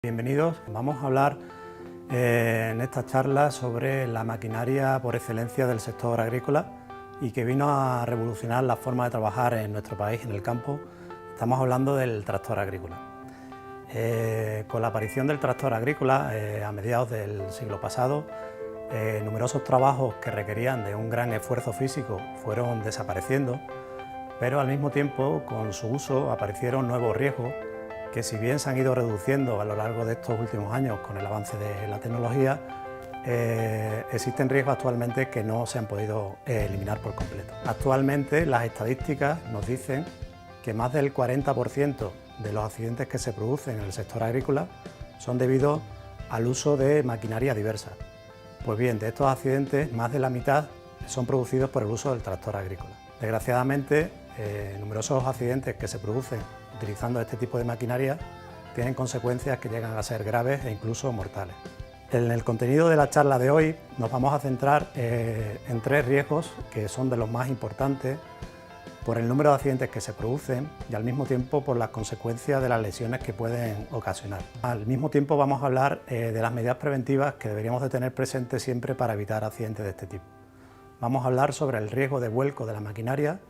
Bienvenidos. Vamos a hablar en esta charla sobre la maquinaria por excelencia del sector agrícola y que vino a revolucionar la forma de trabajar en nuestro país, en el campo. Estamos hablando del tractor agrícola. Con la aparición del tractor agrícola a mediados del siglo pasado, numerosos trabajos que requerían de un gran esfuerzo físico fueron desapareciendo, pero al mismo tiempo, con su uso, aparecieron nuevos riesgos que, si bien se han ido reduciendo a lo largo de estos últimos años con el avance de la tecnología, existen riesgos actualmente que no se han podido eliminar por completo. Actualmente las estadísticas nos dicen que más del 40% de los accidentes que se producen en el sector agrícola son debido al uso de maquinaria diversa. Pues bien, de estos accidentes, más de la mitad son producidos por el uso del tractor agrícola. Desgraciadamente, numerosos accidentes que se producen utilizando este tipo de maquinaria tienen consecuencias que llegan a ser graves e incluso mortales. En el contenido de la charla de hoy nos vamos a centrar en tres riesgos que son de los más importantes por el número de accidentes que se producen y al mismo tiempo por las consecuencias de las lesiones que pueden ocasionar. Al mismo tiempo vamos a hablar de las medidas preventivas que deberíamos de tener presentes siempre para evitar accidentes de este tipo. Vamos a hablar sobre el riesgo de vuelco de la maquinaria,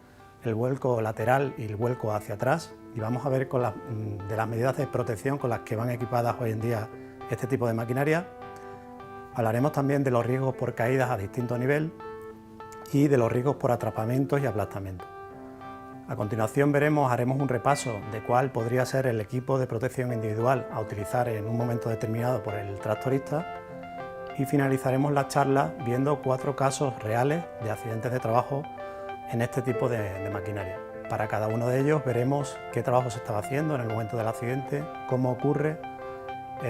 el vuelco lateral y el vuelco hacia atrás, y vamos a ver de las medidas de protección con las que van equipadas hoy en día este tipo de maquinaria. Hablaremos también de los riesgos por caídas a distinto nivel y de los riesgos por atrapamientos y aplastamientos. A continuación haremos un repaso de cuál podría ser el equipo de protección individual a utilizar en un momento determinado por el tractorista y finalizaremos la charla viendo 4 casos reales de accidentes de trabajo en este tipo de maquinaria. Para cada uno de ellos veremos qué trabajo se estaba haciendo en el momento del accidente, cómo ocurre,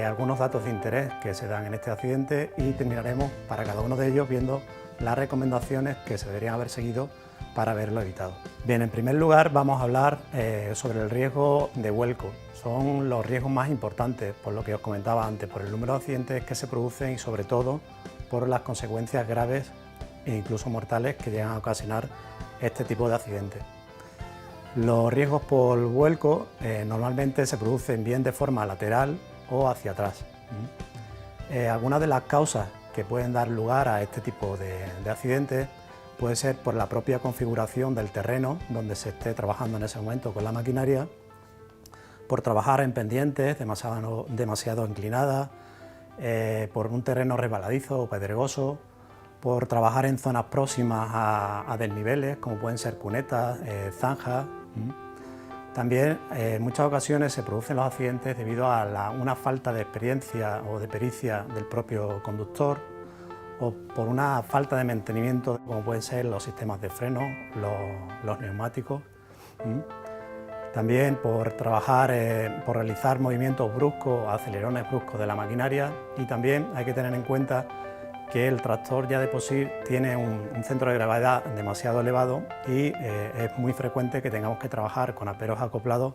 algunos datos de interés que se dan en este accidente y terminaremos para cada uno de ellos viendo las recomendaciones que se deberían haber seguido para haberlo evitado. Bien, en primer lugar vamos a hablar sobre el riesgo de vuelco. Son los riesgos más importantes, por lo que os comentaba antes, por el número de accidentes que se producen y sobre todo por las consecuencias graves e incluso mortales que llegan a ocasionar este tipo de accidentes. Los riesgos por vuelco normalmente se producen bien de forma lateral o hacia atrás. Algunas de las causas que pueden dar lugar a este tipo de accidentes puede ser por la propia configuración del terreno donde se esté trabajando en ese momento con la maquinaria, por trabajar en pendientes demasiado inclinadas, por un terreno resbaladizo o pedregoso, por trabajar en zonas próximas a desniveles como pueden ser cunetas, zanjas. También en muchas ocasiones se producen los accidentes debido a una falta de experiencia o de pericia del propio conductor, o por una falta de mantenimiento como pueden ser los sistemas de freno, los neumáticos. También por por realizar movimientos bruscos, acelerones bruscos de la maquinaria, y también hay que tener en cuenta que el tractor ya de por sí tiene un centro de gravedad demasiado elevado y es muy frecuente que tengamos que trabajar con aperos acoplados,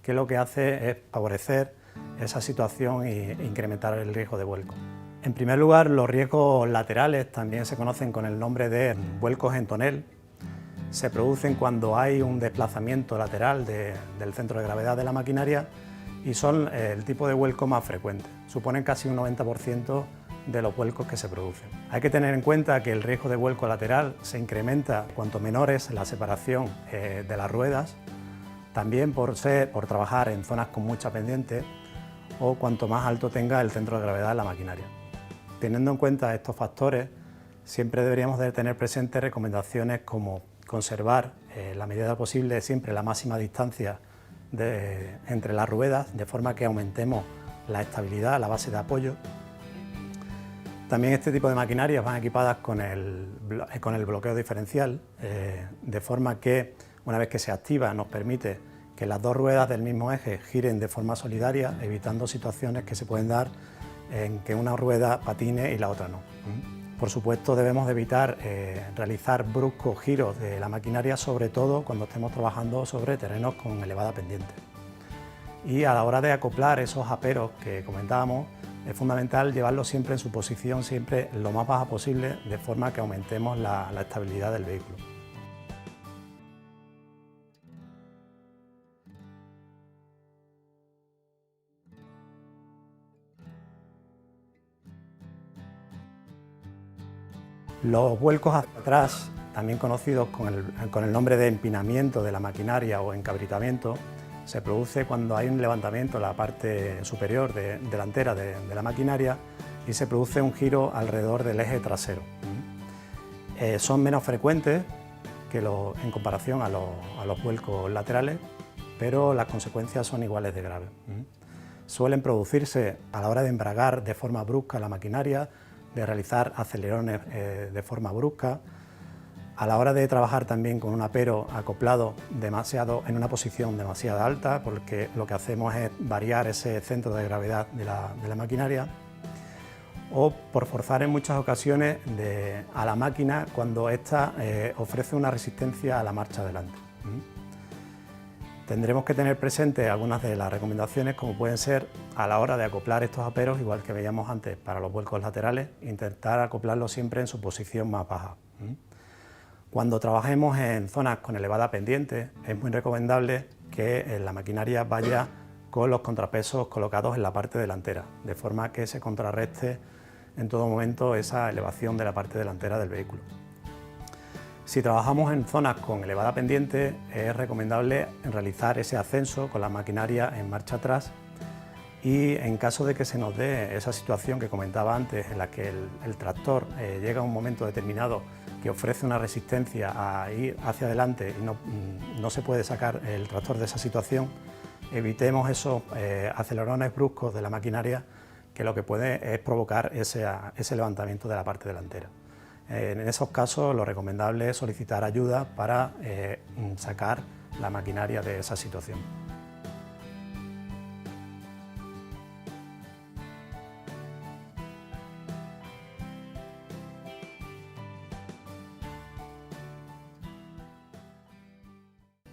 que lo que hace es favorecer esa situación e incrementar el riesgo de vuelco. En primer lugar, los riesgos laterales también se conocen con el nombre de vuelcos en tonel. Se producen cuando hay un desplazamiento lateral del centro de gravedad de la maquinaria y son el tipo de vuelco más frecuente. Suponen casi un 90% de los vuelcos que se producen. Hay que tener en cuenta que el riesgo de vuelco lateral se incrementa cuanto menor es la separación de las ruedas, también por trabajar en zonas con mucha pendiente o cuanto más alto tenga el centro de gravedad de la maquinaria. Teniendo en cuenta estos factores, siempre deberíamos de tener presentes recomendaciones como conservar en la medida posible siempre la máxima distancia entre las ruedas, de forma que aumentemos la estabilidad, la base de apoyo. También este tipo de maquinarias van equipadas con el bloqueo diferencial, de forma que una vez que se activa nos permite que las dos ruedas del mismo eje giren de forma solidaria, evitando situaciones que se pueden dar en que una rueda patine y la otra no. Por supuesto, debemos de evitar realizar bruscos giros de la maquinaria, sobre todo cuando estemos trabajando sobre terrenos con elevada pendiente. Y a la hora de acoplar esos aperos que comentábamos, es fundamental llevarlos siempre en su posición, siempre lo más baja posible, de forma que aumentemos la estabilidad del vehículo. Los vuelcos hacia atrás, también conocidos con el nombre de empinamiento de la maquinaria o encabritamiento, se produce cuando hay un levantamiento en la parte superior delantera de la maquinaria y se produce un giro alrededor del eje trasero. Son menos frecuentes en comparación a los vuelcos laterales, pero las consecuencias son iguales de graves. Suelen producirse a la hora de embragar de forma brusca la maquinaria, de realizar acelerones de forma brusca, a la hora de trabajar también con un apero acoplado en una posición demasiado alta, porque lo que hacemos es variar ese centro de gravedad de la maquinaria, o por forzar en muchas ocasiones a la máquina cuando ésta ofrece una resistencia a la marcha adelante. Tendremos que tener presentes algunas de las recomendaciones, como pueden ser a la hora de acoplar estos aperos, igual que veíamos antes para los vuelcos laterales, intentar acoplarlos siempre en su posición más baja. Cuando trabajemos en zonas con elevada pendiente, es muy recomendable que la maquinaria vaya con los contrapesos colocados en la parte delantera, de forma que se contrarreste en todo momento esa elevación de la parte delantera del vehículo. Si trabajamos en zonas con elevada pendiente, es recomendable realizar ese ascenso con la maquinaria en marcha atrás, y en caso de que se nos dé esa situación que comentaba antes, en la que el tractor llega a un momento determinado que ofrece una resistencia a ir hacia adelante y no se puede sacar el tractor de esa situación, evitemos esos acelerones bruscos de la maquinaria, que lo que puede es provocar ese levantamiento de la parte delantera. En esos casos, lo recomendable es solicitar ayuda para sacar la maquinaria de esa situación.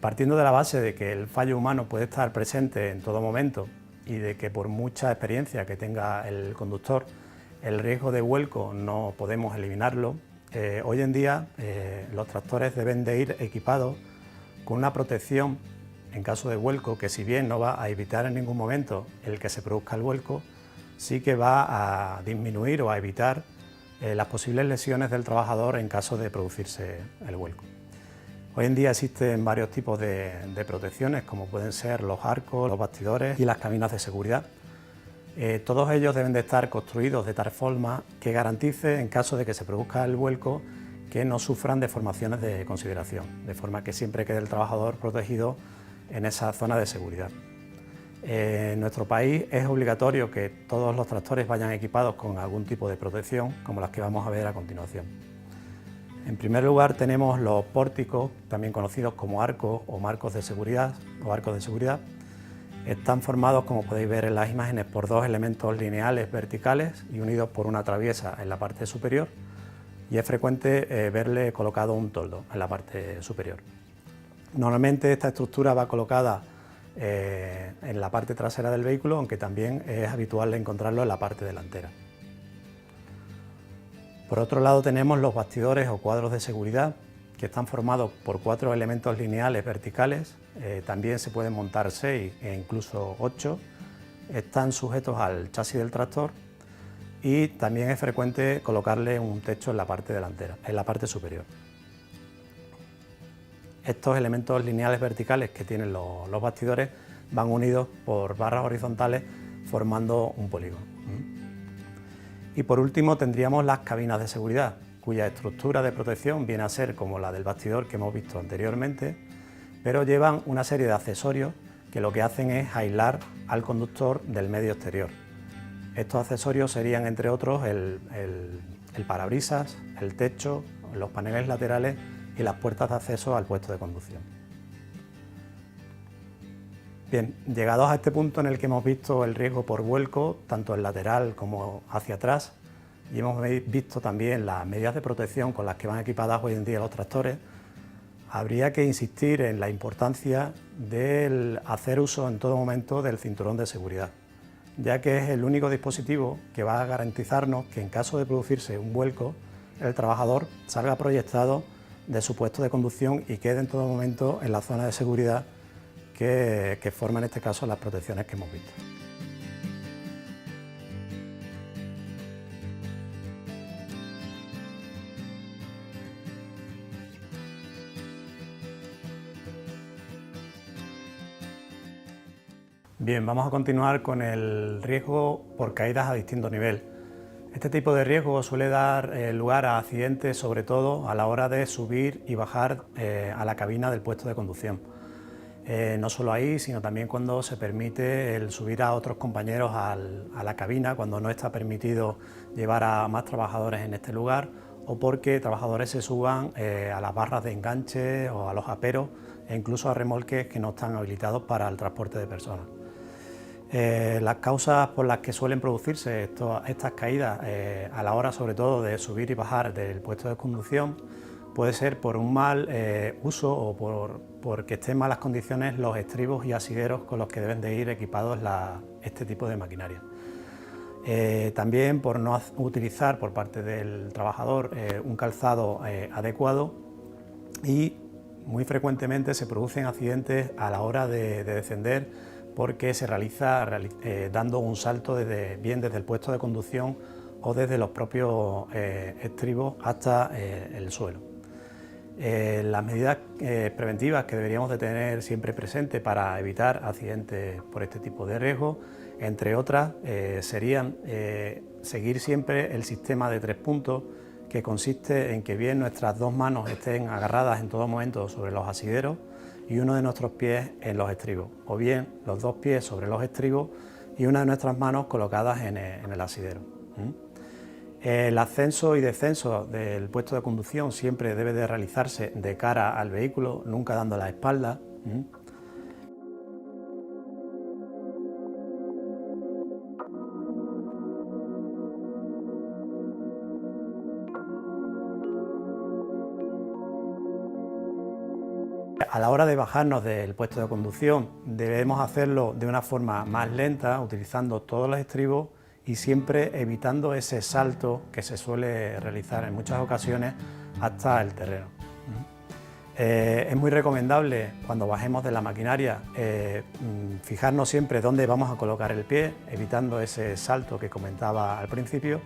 Partiendo de la base de que el fallo humano puede estar presente en todo momento y de que por mucha experiencia que tenga el conductor, el riesgo de vuelco no podemos eliminarlo, hoy en día los tractores deben de ir equipados con una protección en caso de vuelco, que si bien no va a evitar en ningún momento el que se produzca el vuelco, sí que va a disminuir o a evitar las posibles lesiones del trabajador en caso de producirse el vuelco. Hoy en día existen varios tipos de protecciones, como pueden ser los arcos, los bastidores y las cabinas de seguridad. Todos ellos deben de estar construidos de tal forma que garantice, en caso de que se produzca el vuelco, que no sufran deformaciones de consideración, de forma que siempre quede el trabajador protegido en esa zona de seguridad. En nuestro país es obligatorio que todos los tractores vayan equipados con algún tipo de protección, como las que vamos a ver a continuación. En primer lugar tenemos los pórticos, también conocidos como arcos o marcos de seguridad o arcos de seguridad. Están formados, como podéis ver en las imágenes, por dos elementos lineales verticales y unidos por una traviesa en la parte superior, y es frecuente verle colocado un toldo en la parte superior. Normalmente esta estructura va colocada en la parte trasera del vehículo, aunque también es habitual encontrarlo en la parte delantera. Por otro lado tenemos los bastidores o cuadros de seguridad, que están formados por 4 elementos lineales verticales, también se pueden montar 6 e incluso 8, están sujetos al chasis del tractor, y también es frecuente colocarle un techo en la parte delantera, en la parte superior. Estos elementos lineales verticales que tienen los bastidores van unidos por barras horizontales formando un polígono. Y por último tendríamos las cabinas de seguridad, cuya estructura de protección viene a ser como la del bastidor que hemos visto anteriormente, pero llevan una serie de accesorios que lo que hacen es aislar al conductor del medio exterior. Estos accesorios serían, entre otros, el parabrisas, el techo, los paneles laterales y las puertas de acceso al puesto de conducción. Bien, llegados a este punto en el que hemos visto el riesgo por vuelco, tanto en lateral como hacia atrás, y hemos visto también las medidas de protección con las que van equipadas hoy en día los tractores, habría que insistir en la importancia de hacer uso en todo momento del cinturón de seguridad, ya que es el único dispositivo que va a garantizarnos que en caso de producirse un vuelco, el trabajador salga proyectado de su puesto de conducción y quede en todo momento en la zona de seguridad que forma en este caso las protecciones que hemos visto. Bien, vamos a continuar con el riesgo por caídas a distinto nivel. Este tipo de riesgo suele dar lugar a accidentes, sobre todo a la hora de subir y bajar a la cabina del puesto de conducción. No solo ahí, sino también cuando se permite el subir a otros compañeros a la cabina, cuando no está permitido llevar a más trabajadores en este lugar, o porque trabajadores se suban a las barras de enganche o a los aperos e incluso a remolques que no están habilitados para el transporte de personas. Las causas por las que suelen producirse estas caídas a la hora sobre todo de subir y bajar del puesto de conducción puede ser por un mal uso o porque estén en malas condiciones los estribos y asideros con los que deben de ir equipados este tipo de maquinaria. También por no utilizar por parte del trabajador un calzado adecuado, y muy frecuentemente se producen accidentes a la hora de descender porque se realiza dando un salto bien desde el puesto de conducción o desde los propios estribos hasta el suelo. Las medidas preventivas que deberíamos de tener siempre presentes para evitar accidentes por este tipo de riesgo, entre otras, serían seguir siempre el sistema de 3 puntos, que consiste en que bien nuestras 2 manos estén agarradas en todo momento sobre los asideros y uno de nuestros pies en los estribos, o bien los 2 pies sobre los estribos y una de nuestras manos colocadas en el asidero. El ascenso y descenso del puesto de conducción siempre debe de realizarse de cara al vehículo, nunca dando la espalda. A la hora de bajarnos del puesto de conducción debemos hacerlo de una forma más lenta, utilizando todos los estribos y siempre evitando ese salto que se suele realizar en muchas ocasiones hasta el terreno. Es muy recomendable cuando bajemos de la maquinaria fijarnos siempre dónde vamos a colocar el pie, evitando ese salto que comentaba al principio,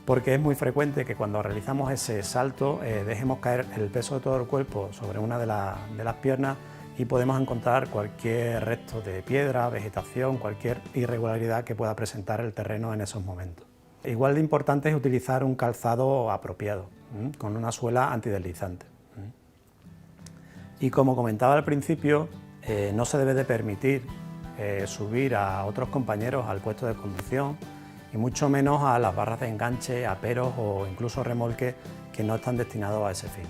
porque es muy frecuente que cuando realizamos ese salto dejemos caer el peso de todo el cuerpo sobre una de las piernas y podemos encontrar cualquier resto de piedra, vegetación, cualquier irregularidad que pueda presentar el terreno en esos momentos. Igual de importante es utilizar un calzado apropiado, con una suela antideslizante. Y como comentaba al principio, no se debe de permitir subir a otros compañeros al puesto de conducción, y mucho menos a las barras de enganche, aperos o incluso remolques que no están destinados a ese fin.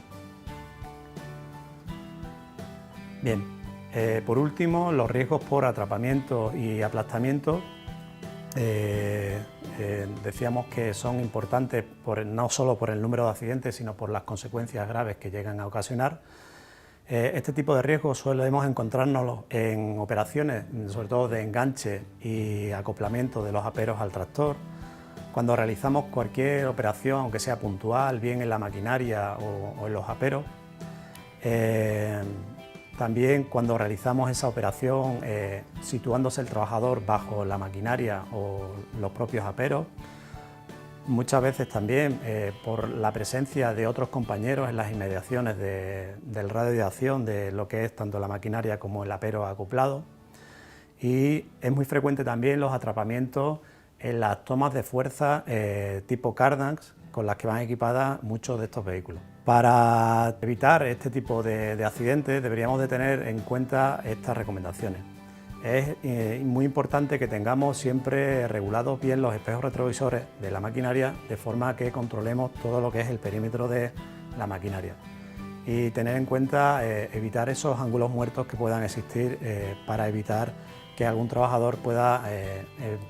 Bien, por último, los riesgos por atrapamiento y aplastamiento. Decíamos que son importantes no solo por el número de accidentes, sino por las consecuencias graves que llegan a ocasionar. Este tipo de riesgos solemos encontrarnos en operaciones, sobre todo de enganche y acoplamiento de los aperos al tractor, cuando realizamos cualquier operación, aunque sea puntual, bien en la maquinaria o en los aperos. También cuando realizamos esa operación situándose el trabajador bajo la maquinaria o los propios aperos. Muchas veces también por la presencia de otros compañeros en las inmediaciones del radio de acción de lo que es tanto la maquinaria como el apero acoplado. Y es muy frecuente también los atrapamientos en las tomas de fuerza tipo Cardanx, con las que van equipadas muchos de estos vehículos. Para evitar este tipo de accidentes deberíamos de tener en cuenta estas recomendaciones. Es muy importante que tengamos siempre regulados bien los espejos retrovisores de la maquinaria, de forma que controlemos todo lo que es el perímetro de la maquinaria. Y tener en cuenta evitar esos ángulos muertos que puedan existir para evitar que algún trabajador pueda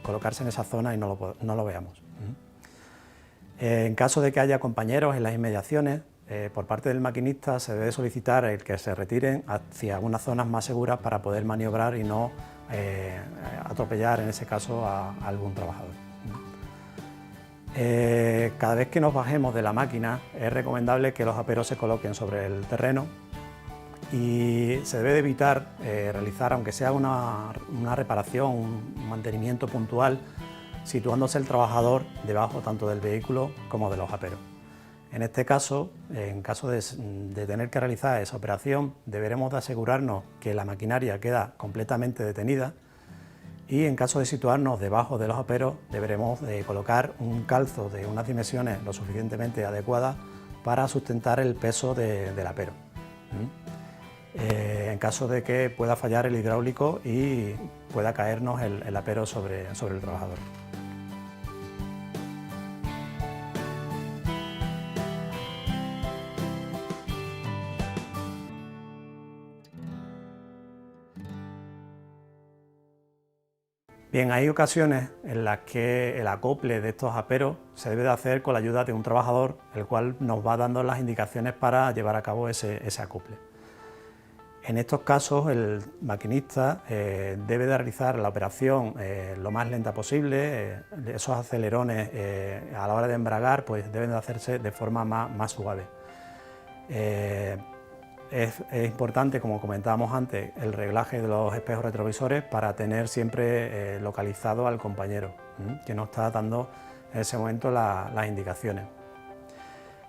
colocarse en esa zona y no lo veamos. En caso de que haya compañeros en las inmediaciones, por parte del maquinista se debe solicitar el que se retiren hacia algunas zonas más seguras para poder maniobrar y no atropellar en ese caso a algún trabajador. Cada vez que nos bajemos de la máquina es recomendable que los aperos se coloquen sobre el terreno y se debe de evitar realizar, aunque sea una reparación, un mantenimiento puntual, situándose el trabajador debajo tanto del vehículo como de los aperos. En este caso, en caso de tener que realizar esa operación, deberemos de asegurarnos que la maquinaria queda completamente detenida y en caso de situarnos debajo de los aperos deberemos colocar un calzo de unas dimensiones lo suficientemente adecuadas para sustentar el peso del apero. En caso de que pueda fallar el hidráulico y pueda caernos el apero sobre el trabajador. Bien, hay ocasiones en las que el acople de estos aperos se debe de hacer con la ayuda de un trabajador, el cual nos va dando las indicaciones para llevar a cabo ese acople. En estos casos, el maquinista debe de realizar la operación lo más lenta posible. Esos acelerones a la hora de embragar pues deben de hacerse de forma más suave. Es importante, como comentábamos antes, el reglaje de los espejos retrovisores para tener siempre localizado al compañero que nos está dando en ese momento las indicaciones.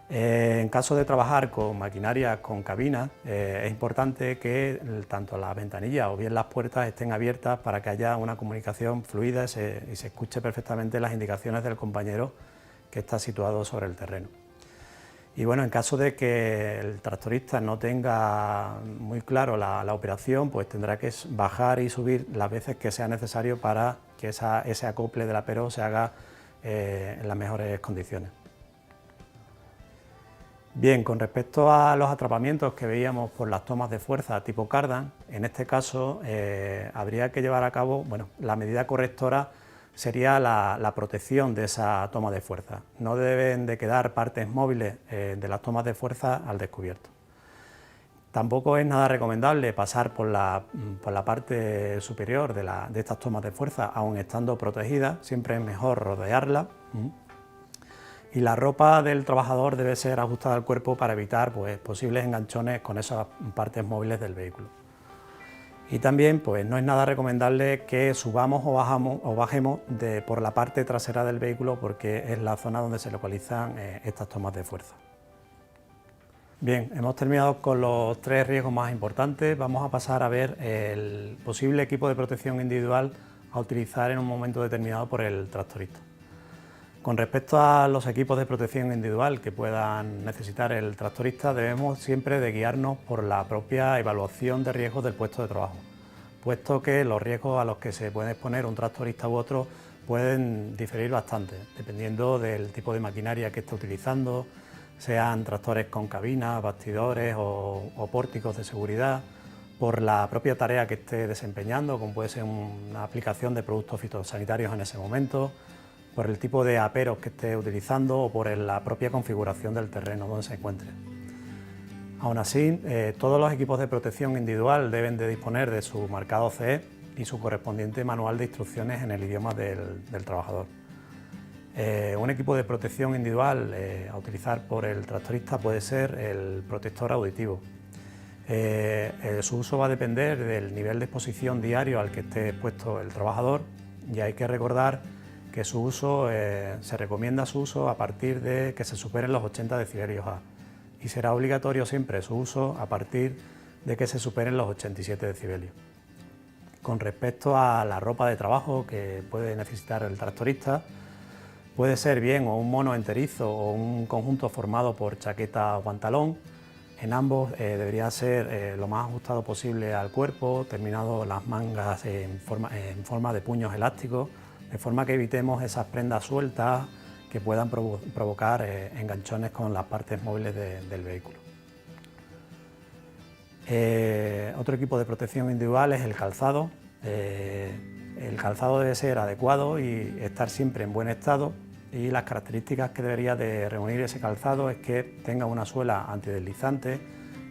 En caso de trabajar con maquinaria con cabina, es importante que tanto las ventanillas o bien las puertas estén abiertas para que haya una comunicación fluida y se escuche perfectamente las indicaciones del compañero que está situado sobre el terreno. Y bueno, en caso de que el tractorista no tenga muy claro la operación, pues tendrá que bajar y subir las veces que sea necesario para que ese acople del apero se haga en las mejores condiciones. Bien, con respecto a los atrapamientos que veíamos por las tomas de fuerza tipo cardan, en este caso habría que llevar a cabo, la medida correctora sería la protección de esa toma de fuerza. No deben de quedar partes móviles de las tomas de fuerza al descubierto. Tampoco es nada recomendable pasar por la parte superior de estas tomas de fuerza, aun estando protegidas. Siempre es mejor rodearla. Y la ropa del trabajador debe ser ajustada al cuerpo para evitar posibles enganchones con esas partes móviles del vehículo. Y también no es nada recomendable que subamos o bajemos por la parte trasera del vehículo, porque es la zona donde se localizan estas tomas de fuerza. Bien, hemos terminado con los 3 riesgos más importantes. Vamos a pasar a ver el posible equipo de protección individual a utilizar en un momento determinado por el tractorista. Con respecto a los equipos de protección individual que puedan necesitar el tractorista, debemos siempre de guiarnos por la propia evaluación de riesgos del puesto de trabajo, puesto que los riesgos a los que se puede exponer un tractorista u otro pueden diferir bastante, dependiendo del tipo de maquinaria que esté utilizando, sean tractores con cabinas, bastidores o pórticos de seguridad, por la propia tarea que esté desempeñando, como puede ser una aplicación de productos fitosanitarios en ese momento, por el tipo de aperos que esté utilizando o por la propia configuración del terreno donde se encuentre. Aún así, todos los equipos de protección individual deben de disponer de su marcado CE y su correspondiente manual de instrucciones en el idioma del trabajador. Un equipo de protección individual a utilizar por el tractorista puede ser el protector auditivo. Su uso va a depender del nivel de exposición diario al que esté expuesto el trabajador, y hay que recordar que su uso se recomienda su uso a partir de que se superen los 80 decibelios A, y será obligatorio siempre su uso a partir de que se superen los 87 decibelios. Con respecto a la ropa de trabajo que puede necesitar el tractorista, puede ser bien o un mono enterizo o un conjunto formado por chaqueta o pantalón. En ambos debería ser lo más ajustado posible al cuerpo, terminado las mangas en forma de puños elásticos, de forma que evitemos esas prendas sueltas que puedan provocar enganchones con las partes móviles del vehículo. Otro equipo de protección individual es el calzado. El calzado debe ser adecuado y estar siempre en buen estado, y las características que debería de reunir ese calzado es que tenga una suela antideslizante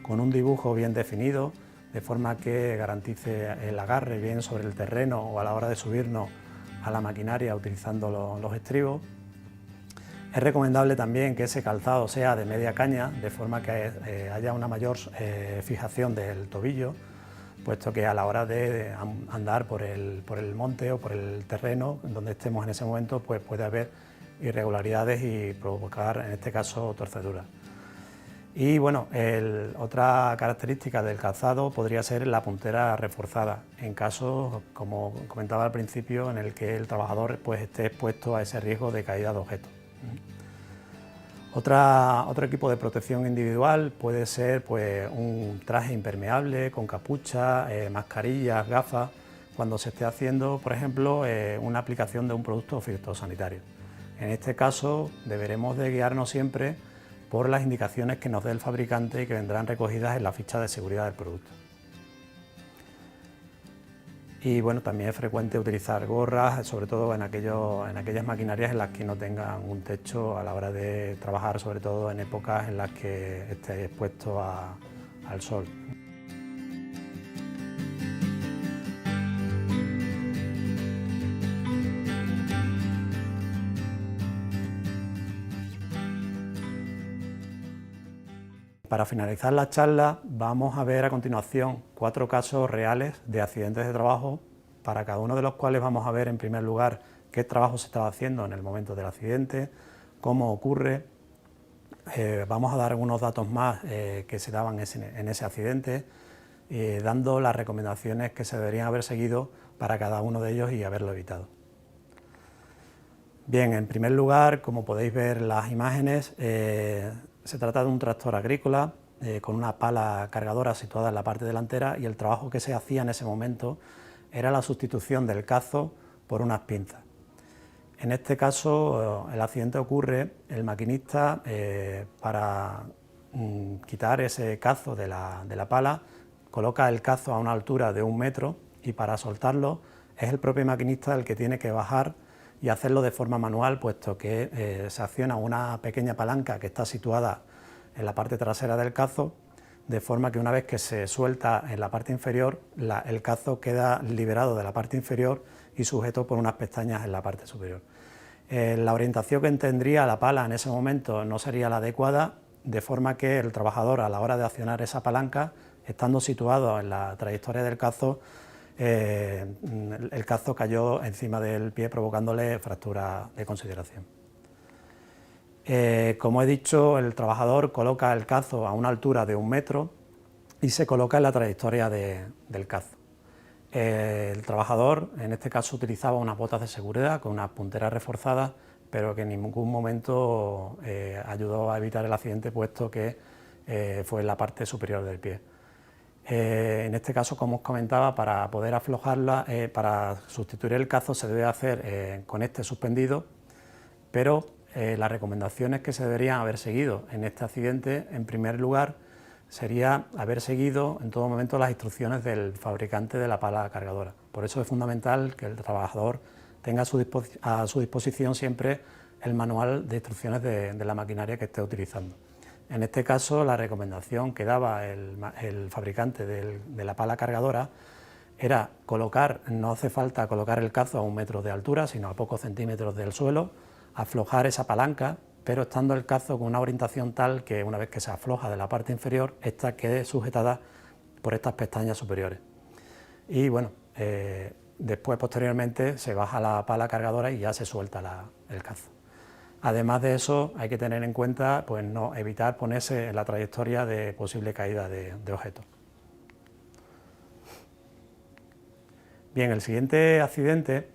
con un dibujo bien definido, de forma que garantice el agarre bien sobre el terreno o a la hora de subirnos a la maquinaria utilizando los estribos. Es recomendable también que ese calzado sea de media caña, de forma que haya una mayor fijación del tobillo, puesto que a la hora de andar por el monte o por el terreno donde estemos en ese momento, puede haber irregularidades y provocar, en este caso, torceduras. Y bueno, otra característica del calzado podría ser la puntera reforzada, en caso, como comentaba al principio, en el que el trabajador pues, esté expuesto a ese riesgo de caída de objetos. Otro equipo de protección individual puede ser pues, un traje impermeable con capucha, mascarillas, gafas, cuando se esté haciendo, por ejemplo, una aplicación de un producto fitosanitario. En este caso deberemos de guiarnos siempre por las indicaciones que nos dé el fabricante y que vendrán recogidas en la ficha de seguridad del producto. Y bueno, también es frecuente utilizar gorras, sobre todo en aquellas maquinarias en las que no tengan un techo a la hora de trabajar, sobre todo en épocas en las que esté expuesto al sol. Para finalizar la charla vamos a ver a continuación 4 casos reales de accidentes de trabajo, para cada uno de los cuales vamos a ver en primer lugar qué trabajo se estaba haciendo en el momento del accidente, cómo ocurre, vamos a dar algunos datos más que se daban en ese accidente, dando las recomendaciones que se deberían haber seguido para cada uno de ellos y haberlo evitado. Bien, en primer lugar, como podéis ver en las imágenes, se trata de un tractor agrícola con una pala cargadora situada en la parte delantera, y el trabajo que se hacía en ese momento era la sustitución del cazo por unas pinzas. En este caso el accidente ocurre, el maquinista para quitar ese cazo de la pala coloca el cazo a una altura de 1 metro, y para soltarlo es el propio maquinista el que tiene que bajar y hacerlo de forma manual, puesto que se acciona una pequeña palanca que está situada en la parte trasera del cazo, de forma que una vez que se suelta en la parte inferior, el cazo queda liberado de la parte inferior y sujeto por unas pestañas en la parte superior. La orientación que tendría la pala en ese momento no sería la adecuada, de forma que el trabajador, a la hora de accionar esa palanca, estando situado en la trayectoria del cazo, el cazo cayó encima del pie, provocándole fractura de consideración. Como he dicho, el trabajador coloca el cazo a una altura de 1 metro y se coloca en la trayectoria del cazo. El trabajador, en este caso, utilizaba unas botas de seguridad con unas punteras reforzadas, pero que en ningún momento ayudó a evitar el accidente, puesto que fue en la parte superior del pie. En este caso, como os comentaba, para poder aflojarla, para sustituir el cazo se debe hacer con este suspendido, pero las recomendaciones que se deberían haber seguido en este accidente, en primer lugar, sería haber seguido en todo momento las instrucciones del fabricante de la pala cargadora. Por eso es fundamental que el trabajador tenga a su disposición siempre el manual de instrucciones de la maquinaria que esté utilizando. En este caso, la recomendación que daba el fabricante de la pala cargadora era colocar, no hace falta colocar el cazo a 1 metro de altura, sino a pocos centímetros del suelo, aflojar esa palanca, pero estando el cazo con una orientación tal que una vez que se afloja de la parte inferior, esta quede sujetada por estas pestañas superiores. Y bueno, después posteriormente se baja la pala cargadora y ya se suelta el cazo. Además de eso, hay que tener en cuenta pues, evitar ponerse en la trayectoria de posible caída de objetos. Bien, el siguiente accidente,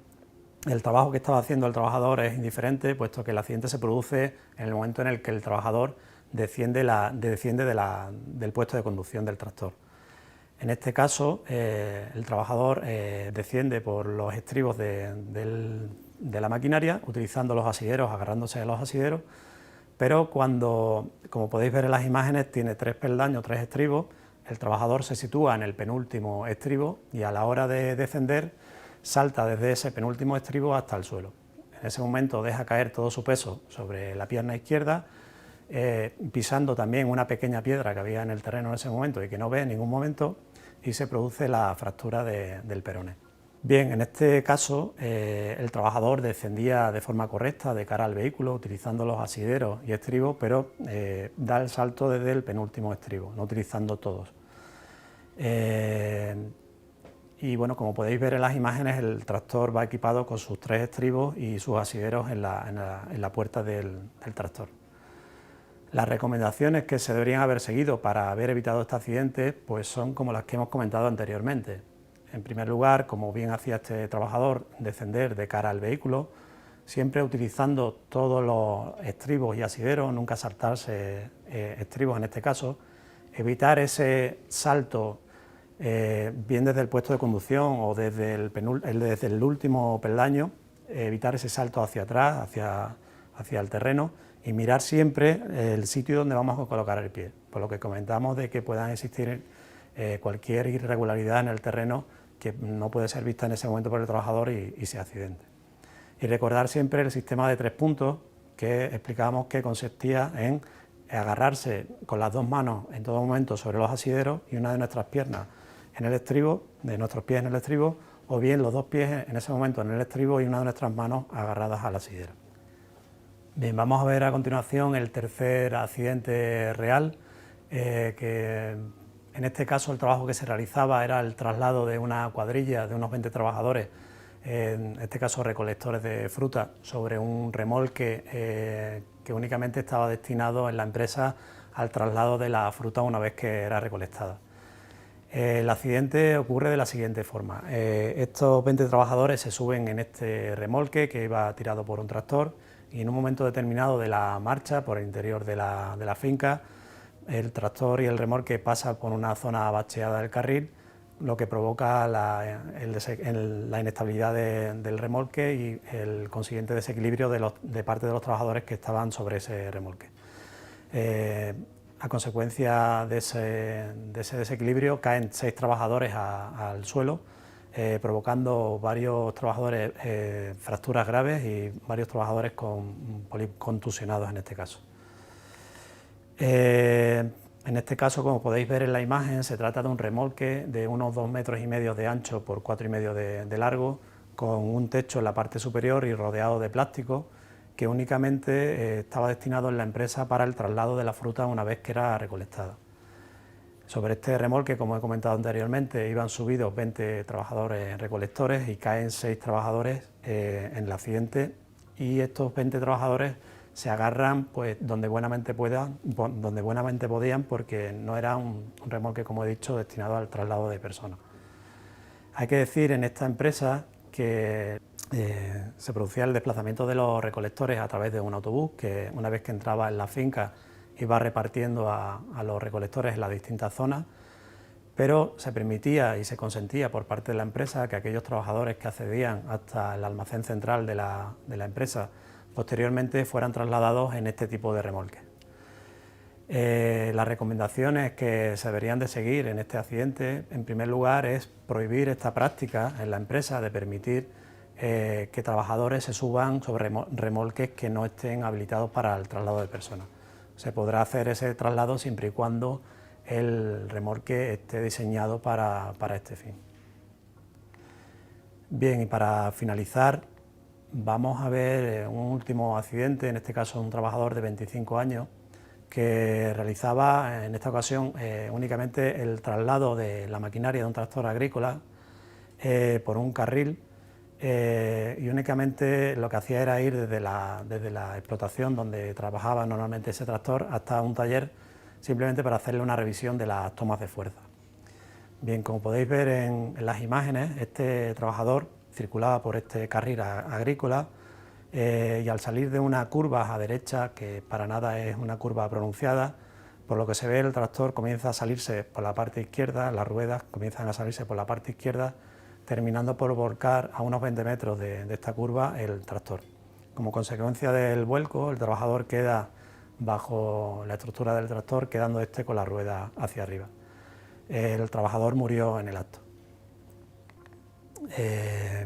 el trabajo que estaba haciendo el trabajador es indiferente, puesto que el accidente se produce en el momento en el que el trabajador desciende del puesto de conducción del tractor. En este caso, el trabajador desciende por los estribos de la maquinaria, utilizando los asideros, agarrándose a los asideros, pero como podéis ver en las imágenes, tiene 3 peldaños, 3 estribos. El trabajador se sitúa en el penúltimo estribo y a la hora de descender salta desde ese penúltimo estribo hasta el suelo. En ese momento deja caer todo su peso sobre la pierna izquierda, pisando también una pequeña piedra que había en el terreno en ese momento y que no ve en ningún momento, y se produce la fractura del peroné. Bien, en este caso el trabajador descendía de forma correcta de cara al vehículo, utilizando los asideros y estribos, pero da el salto desde el penúltimo estribo, no utilizando todos. Y bueno, como podéis ver en las imágenes, el tractor va equipado con sus 3 estribos y sus asideros en la puerta del tractor. Las recomendaciones que se deberían haber seguido para haber evitado este accidente pues son como las que hemos comentado anteriormente. En primer lugar, como bien hacía este trabajador, descender de cara al vehículo, siempre utilizando todos los estribos y asideros, nunca saltarse estribos en este caso, evitar ese salto bien desde el puesto de conducción o desde el último peldaño, evitar ese salto hacia atrás, hacia el terreno, y mirar siempre el sitio donde vamos a colocar el pie, por lo que comentamos de que puedan existir cualquier irregularidad en el terreno que no puede ser vista en ese momento por el trabajador y se accidente. Y recordar siempre el sistema de 3 puntos que explicábamos que consistía en agarrarse con las 2 manos en todo momento sobre los asideros y una de nuestras piernas en el estribo, de nuestros pies en el estribo, o bien los 2 pies en ese momento en el estribo y una de nuestras manos agarradas al asidero. Bien, vamos a ver a continuación el tercer accidente real, que en este caso el trabajo que se realizaba era el traslado de una cuadrilla de unos 20 trabajadores, en este caso recolectores de fruta, sobre un remolque que únicamente estaba destinado en la empresa al traslado de la fruta una vez que era recolectada. El accidente ocurre de la siguiente forma. Estos 20 trabajadores se suben en este remolque que iba tirado por un tractor y en un momento determinado de la marcha por el interior de la finca, el tractor y el remolque pasan por una zona bacheada del carril, lo que provoca la inestabilidad del remolque y el consiguiente desequilibrio de parte de los trabajadores que estaban sobre ese remolque. A consecuencia de ese desequilibrio caen 6 trabajadores al suelo, provocando varios trabajadores fracturas graves y varios trabajadores contusionados en este caso. En este caso, como podéis ver en la imagen, se trata de un remolque de unos 2,5 metros de ancho por 4,5 metros de largo, con un techo en la parte superior y rodeado de plástico, que únicamente estaba destinado en la empresa para el traslado de la fruta una vez que era recolectada. Sobre este remolque, como he comentado anteriormente, iban subidos 20 trabajadores recolectores y caen 6 trabajadores en el accidente, y estos 20 trabajadores se agarran pues donde buenamente podían, porque no era un remolque, como he dicho, destinado al traslado de personas. Hay que decir en esta empresa que se producía el desplazamiento de los recolectores a través de un autobús que, una vez que entraba en la finca, iba repartiendo a los recolectores en las distintas zonas, pero se permitía y se consentía por parte de la empresa que aquellos trabajadores que accedían hasta el almacén central de la empresa posteriormente fueran trasladados en este tipo de remolques. Las recomendaciones que se deberían de seguir en este accidente, en primer lugar, es prohibir esta práctica en la empresa de permitir que trabajadores se suban sobre remolques que no estén habilitados para el traslado de personas. Se podrá hacer ese traslado siempre y cuando el remolque esté diseñado para este fin. Bien, y para finalizar, vamos a ver un último accidente, en este caso un trabajador de 25 años, que realizaba en esta ocasión únicamente el traslado de la maquinaria de un tractor agrícola por un carril, y únicamente lo que hacía era ir desde la explotación donde trabajaba normalmente ese tractor hasta un taller, simplemente para hacerle una revisión de las tomas de fuerza. Bien, como podéis ver en las imágenes, este trabajador circulaba por este carril agrícola y al salir de una curva a derecha, que para nada es una curva pronunciada, por lo que se ve el tractor comienza a salirse por la parte izquierda, las ruedas comienzan a salirse por la parte izquierda, terminando por volcar a unos 20 metros de esta curva el tractor. Como consecuencia del vuelco, el trabajador queda bajo la estructura del tractor, quedando este con la rueda hacia arriba. El trabajador murió en el acto.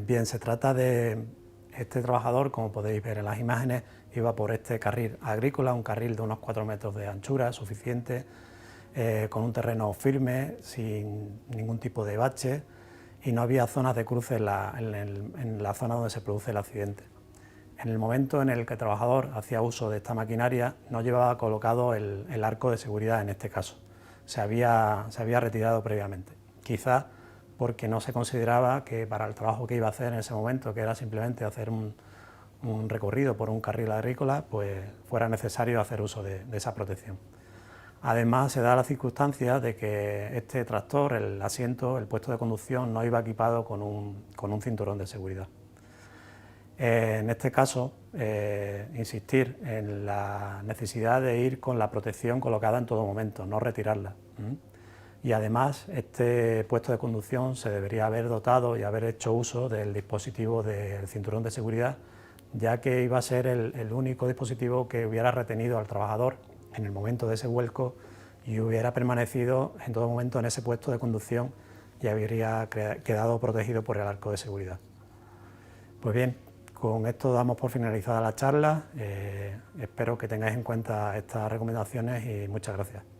Bien, se trata de este trabajador, como podéis ver en las imágenes, iba por este carril agrícola, un carril de unos 4 metros de anchura, suficiente, con un terreno firme, sin ningún tipo de bache, y no había zonas de cruce en la zona donde se produce el accidente. En el momento en el que el trabajador hacía uso de esta maquinaria, no llevaba colocado el arco de seguridad en este caso. Se había retirado previamente, quizás porque no se consideraba que para el trabajo que iba a hacer en ese momento, que era simplemente hacer un recorrido por un carril agrícola, pues fuera necesario hacer uso de esa protección. Además, se da la circunstancia de que este tractor, el asiento, el puesto de conducción, no iba equipado con un cinturón de seguridad. En este caso, insistir en la necesidad de ir con la protección colocada en todo momento, no retirarla. Y además, este puesto de conducción se debería haber dotado y haber hecho uso del dispositivo del cinturón de seguridad, ya que iba a ser el único dispositivo que hubiera retenido al trabajador en el momento de ese vuelco y hubiera permanecido en todo momento en ese puesto de conducción y habría quedado protegido por el arco de seguridad. Pues bien, con esto damos por finalizada la charla. Espero que tengáis en cuenta estas recomendaciones y muchas gracias.